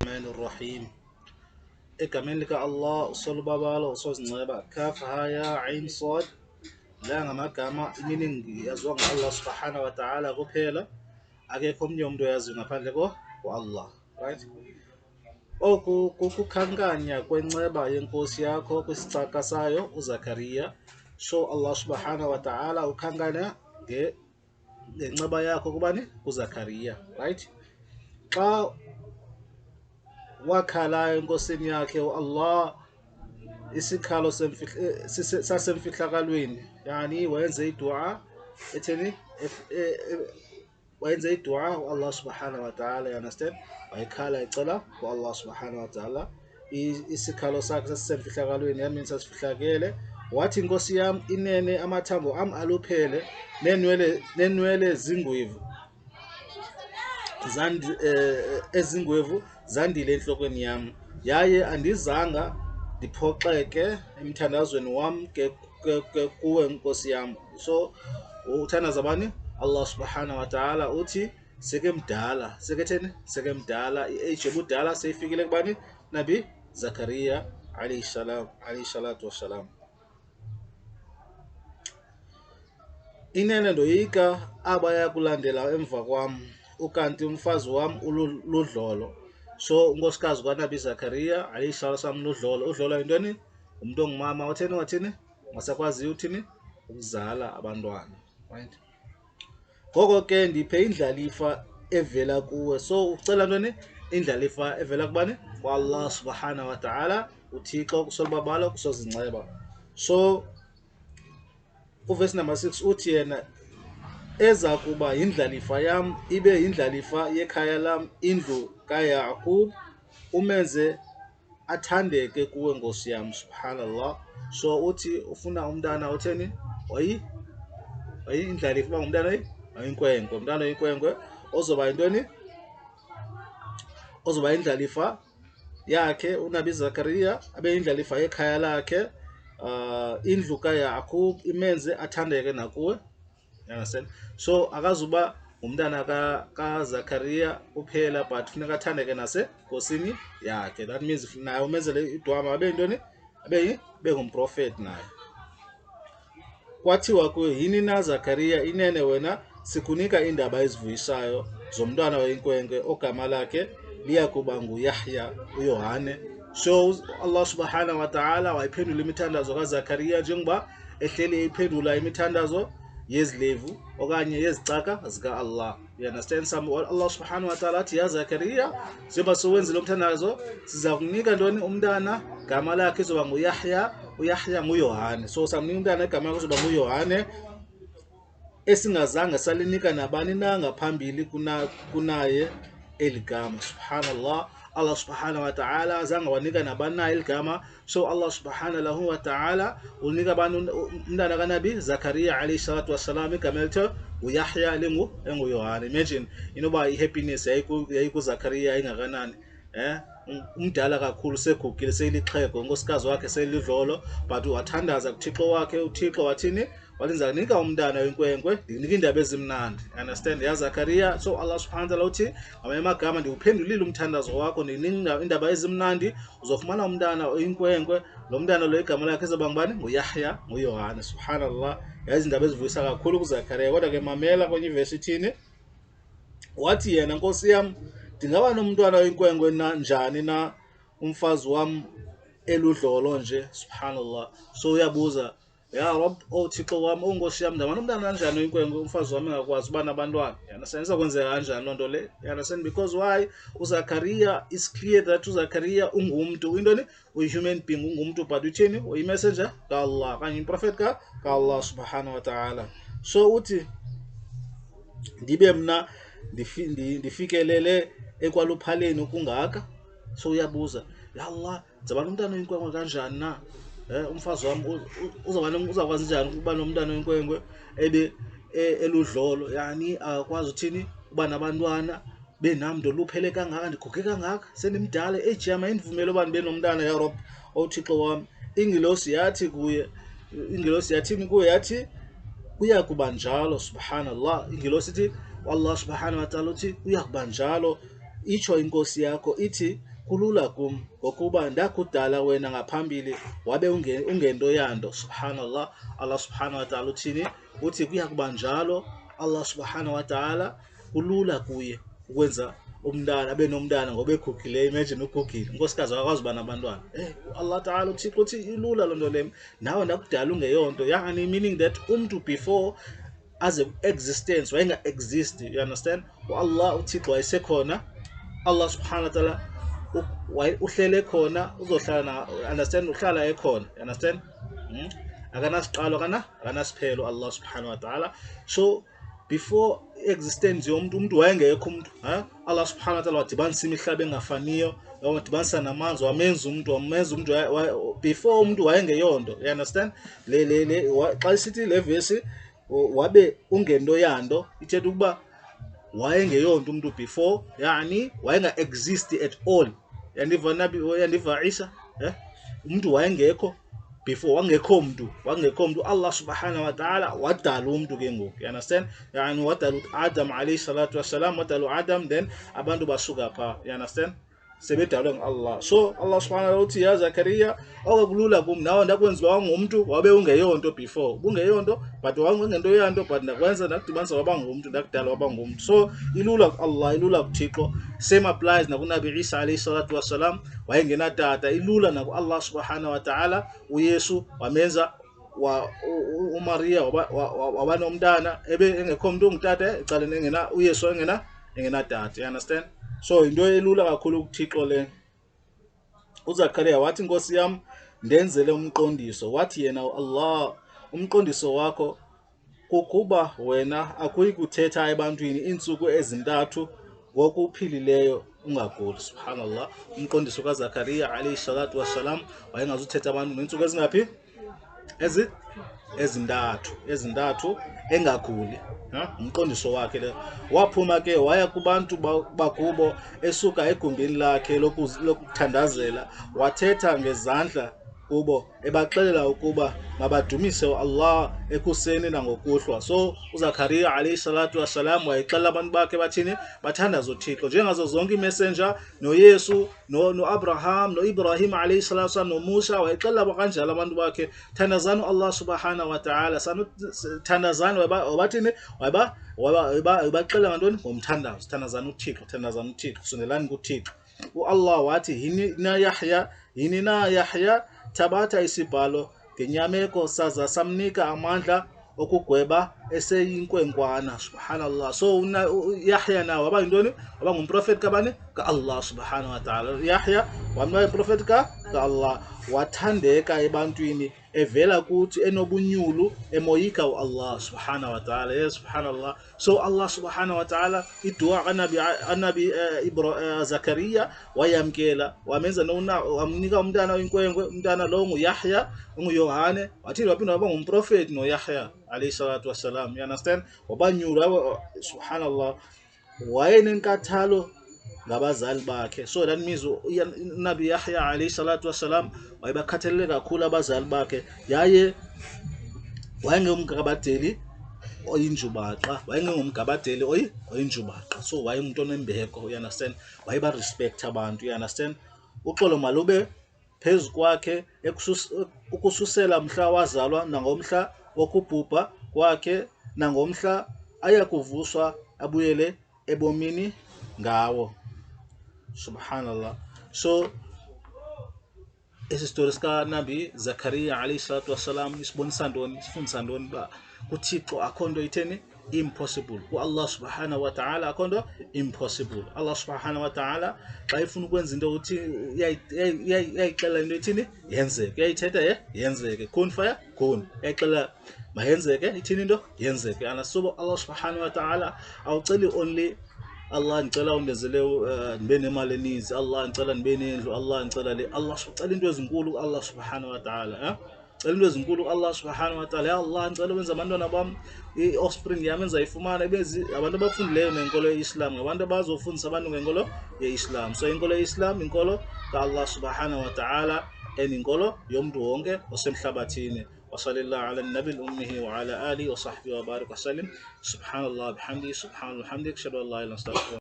الرحمن الرحيم egameni lika Allah usolubabalo usozinceba kaf haya ain sad la ngamagama iminingi yaziwa Allah subhanahu wa ta'ala kuphela akekho omnye umuntu oyaziyo ngaphandle Allah, right? Oku kukukhankanya kwenceba yenkosi yakho kwisicaka sayo uZakaria. So Allah subhanahu wa ta'ala ukhankanya ngenceba yakho kubani? uZakaria, right? Xa wakhala enkosini yakhe Allah isikhalo sasemfihlakalweni, yani wenze idua etheni wenze idua Allah subhanahu wa ta'ala, you understand? Wayikhala icela Allah subhanahu wa ta'ala isikhalo sakhe sasemfihlakalweni, yami sasifihlakele, wathi inkosi yami inene amathambo ami aluphele nenwele zingwevu ezingwevu zandile enhlokweni yami, yaye andizanga ndiphoxeke emthandazweni wami kuwe nkosi yami. So uthandaza bani? Allah subhanahu wa ta'ala uthi sekemdala, sekemdala, i-age yobudala seyifikile kubani? Nabi Zakaria alayhi salatu wassalam. Inene ndoyika abaya kulandela emva kwami, ukanti umfazi wami uludlolo. So unkosikazi kaNabi Zakaria alayhi salatu wassalam ludlolo. Udlolo yintoni? Umuntu ongumama wathini ngasakwazi uthini ukuzala abantwana, right? Ngoko ke ndiphe indlalifa evela kuwe. So ucela ntoni? Indlalifa evela kubani? Allah subhanahu wa ta'ala, uThixo kusolubabalo kusozinceba. So uverse number 6 uthi yena eza kuba yindlalifa yam ibe yindlalifa yekhaya lam, indlu kaYakub, umenze athandeke kuwe nkosi yam. Subhanallah. So uthi ufuna umntana utheni? Indlalifa uba ngumntana oyinkwenkwe, umntana oyinkwenkwe ozoba yintoni? Ozoba indlalifa yakhe uNabi Zakaria, abe indlalifa yekhaya lakhe, indlu kaYakub, imenze athandeke nakuwe. You understand? So akazuba umntana kaZakaria kuphela, but funeka athandeke nasenkosini yakhe. That means naye umenzele idwama abe yintoni? Abe ngumprofeti naye. Kwathiwa kuyo, yini na Zakaria, inene wena sikunika indaba ezivuyisayo zomntwana oyinkwenkwe ogama lakhe liya kuba nguYahya, uYohane. So Allah subhanahu wa ta'ala wayiphendula imithandazo kaZakaria njengoba ehleli iphendula imithandazo yezilevu okanye yezicaka zika Allah. You understand? Allah subhanahu wa ta'ala athi, ya Zakaria, njengoba sowenzile umthandazo siza kunika ntoni? Umntana gama lakhe izoba nguYahya, uYahya nguYohane. So samnika umntana igama lakhe izoba nguYohane, esingazange salinika nabani na ngaphambili kunaye eligama. Subhanallah. Allah subhanahu wa ta'ala azange wanika nabani na eligama. So Allah subhanahu wa ta'ala unika bani umntana kaNabi Zakaria alayhi salatu wassalam igama elithi uYahya enguYohane. Imagine inoba ihappiness yayiku Zakaria ingakanani, umdala kakhulu, segugile, seyilixhego, unkosikazi wakhe seyilidlolo, but wathandaza kuThixo wakhe. uThixo wathini? Walinza nika umntana oyinkwenkwe, ndinika indaba ezimnandi. Understand? Ya Zakaria. So Allah subhanahu wa ta'ala uthi ngamanye amagama ndiwuphendulile umthandazo wakho, ndinika indaba ezimnandi, uzofumana umntana oyinkwenkwe. Lo mntana lo igama lakhe izoba ngubani? nguYahya, nguYohane. Subhanallah. Yazi indaba ezivuyisa kakhulu kuZakaria. Kodwa ke mamela kwenye ivesi ithini? Wathi yena, nkosi yam, ndingaba nomntwana oyinkwenkwe njani na umfazi wam eludlolo nje? Subhanallah. So uyabuza, ya Rob, Thixo wami, unkosi yami, ndaba nomntana kanjani oyinkwenkwe umfazi wami engakwazi uba nabantwana? You understand? Izokwenzeka kanjani loo nto le? You understand? Because why? uZakaria, is clear that uZakaria ungumntu, intoni? Uyi-human being, ungumntu, but uthini? Uyi-messenger ka-Allah, kanye improfet ka-Allah subhanahu wa ta'ala. So uthi ndibe mna ndifikelele ekwaluphaleni ukungaka. So uyabuza, ya Allah, ndizaba nomntana oyinkwenkwe kanjani na? Umfazi wami uzakwazi njani ukuba nomntana oyinkwenkwe eludlolo, yani akwazi uthini uba nabantwana benam ndoluphele kangaka, ndiguge kangaka, sendimdala, age yami ayindivumele uba ndibe nomntana. Ya Rob, Thixo wami, ingilosi yathi kuye, ingilosi yathini kuye? Yathi kuya kuba njalo. Subhanallah. Ingilosi ithi Allah subhanahu wa ta'ala uthi uya kuba njalo. Itsho inkosi yakho ithi kulula kum ngokuba ndakudala wena ngaphambili wabe ungento yanto. Subhanallah, Allah subhanahu wa ta'ala uthini? Uthi kuya kuba njalo Allah subhanahu wa ta'ala kulula kuye ukwenza umntana abe nomntana ngoba ekhukile. Imagine ukhukile, unkosikazi akakwazi uba nabantwana. Allah ta'ala uThixo uthi ilula loo nto leyo, nawe ndakudala ungeyonto. Yani meaning that umntu before as an existence wayenga exist, you understand? Allah uThixo wayesekhona, Allah subhanahu wa ta'ala uhlele khona, uzohlala, understand, uhlala ekhona, you understand? Akanasiqalo akanasiphelo Allah subhanahu wa ta'ala. So before existence umuntu wayengekho umuntu, Allah subhanahu wa ta'ala wadibanisa imihlaba engafaniyo, wadibanisa namanzi, wamenza umuntu before umuntu wayengeyonto, you understand? Xa sithi le verse wabe ungento yanto, ithetha ukuba wayengeyonto umuntu before, yani wayenga exist at all. Yandiva Isa, umuntu wayengekho before, wangekho umuntu. Allah subhanahu wa ta'ala wadala umuntu ke ngoku, you understand? Yani wadala Adam alayhi salatu wassalam, wadala Adam, then abantu basuka pha, you understand? Sebedalwe ngu-Allah. So Allah subhanahu wa ta'ala uthi ya Zakaria, okulula kum nawe ndakwenziwa wangumuntu wabe ungeyonto before. Ubungeyonto but wangento yanto, but ndakwenza ndakudibanisa waba ngumuntu, ndakudala waba ngumuntu. So ilula ku-Allah, ilula kuThixo. Same applies nakuNabi Isa alayhi salatu wassalam, wayengenatata. Ilula naku-Allah subhanahu wa ta'ala. uYesu wamenza uMaria waba nomntana ebe engekho umuntu ongutata ecaleni, uYesu engenatata, you understand? So into elula kakhulu kuThixo le. uZakaria wathi Nkosi yami ndenzele umqondiso. Wathi yena Allah, umqondiso wakho kukuba wena akuyi kuthetha ebantwini iintsuku ezintathu ngokuphilileyo ungaguli. Subhanallah, umqondiso kaZakaria alayhi salatu wassalam wayengazuthetha abantu ngeentsuku ezingaphi? ezintathu engaguli. Umqondiso wakhe le. Waphuma ke waya kubantu bakubo esuka egumbini lakhe lokuthandazela, wathetha ngezandla kubo ebaxelela ukuba mabadumise Allah ekuseni nangokuhlwa. So uZakaria alayhi salatu wassalam wayexelela abantu bakhe bathini? Bathandaze uThixo njengazo zonke imessenger, noYesu, no-Abraham, no-Ibrahim alayhi salatu wassalam, noMusa. Wayexelela kanjalo abantu bakhe, thandazani Allah subhanahu wa ta'ala, thandazani. Wabathini? Wabaxelela ngantoni? Ngomthandazo. Thandazani uThixo, sondelani kuThixo. Allah wathi yini na Yahya thabatha isibhalo ngenyameko saza samnika amandla okugweba eseyinkwenkwana. Subhanallah. So Yahya nawe waba yintoni? Waba ngumprofeti kabani? Ka-Allah subhanahu wa ta'ala. Yahya waba yiprofeti ka-Allah, wathandeka ebantwini, evela kuthi, enobunyulu, emoyika u-Allah subhanahu wa ta'ala. Yes, subhanallah. So Allah subhanahu wa ta'ala idua anabi Zakaria wayamkela, wamenza wamnika umntana oyinkwenkwe. Umntana lo nguYahya, unguYohane. Wathi waphinda waba ngumprofeti noYahya alayhi salatu wassalam, you understand? Wabanyula, subhanallah, wayenenkathalo ngabazali bakhe. So that means uNabi Yahya alayhi salatu wassalam wayebakhathalele kakhulu abazali bakhe, yaye wayengumgabadeli oyinjubaqa, oyinjubaqa. So wayemuntu onembeko, you understand? Wayeba respect abantu, you understand? Uxolo malube phezu kwakhe ukususela mhla wazalwa, nangomhla wokubhubha kwakhe, nangomhla ayakuvuswa abuyele ebomini ngawo. Subhanallah. So isistory sika Nabi Zakaria alayhi salatu wassalam isibonisa ntoni? Sifundisa ntoni? Ba kuThixo akho nto itheni? Impossible. Ku-Allah subhanahu wa ta'ala akho nto impossible. Allah subhanahu wa ta'ala xa ifuna ukwenza into ukuthi iyayixela into ithini? Yenzeke. Uyayithetha yenzeke. Kun fayakun. Uyayixela mayenzeke, ithini into? Yenzeke. So Allah subhanahu wa ta'ala awuceli only Allah ngicela undenzele ndibe nemali eninzi, Allah ngicela ndibe nendlu, Allah ngicela le. Allah ucela into ezinkulu ku-Allah subhanahu wa ta'ala. Cela into ezinkulu ku-Allah subhanahu wa ta'ala. Ya Allah ngicela wenza abantwana bam, i-offspring yami enzayifumana abantu abafundileyo nenkolo ye-Islam, ngabantu abazofundisa abantu ngenkolo ye-Islam. So inkolo ye-Islam inkolo ka-Allah subhanahu wa ta'ala, inkolo yomuntu wonke osemhlabathini. وصلى الله على النبي الأمه وعلى آله وصحبه وبارك وسلم. سبحان الله بحمده، سبحان الله بحمدك، أشهد أن لا إله إلا أنت.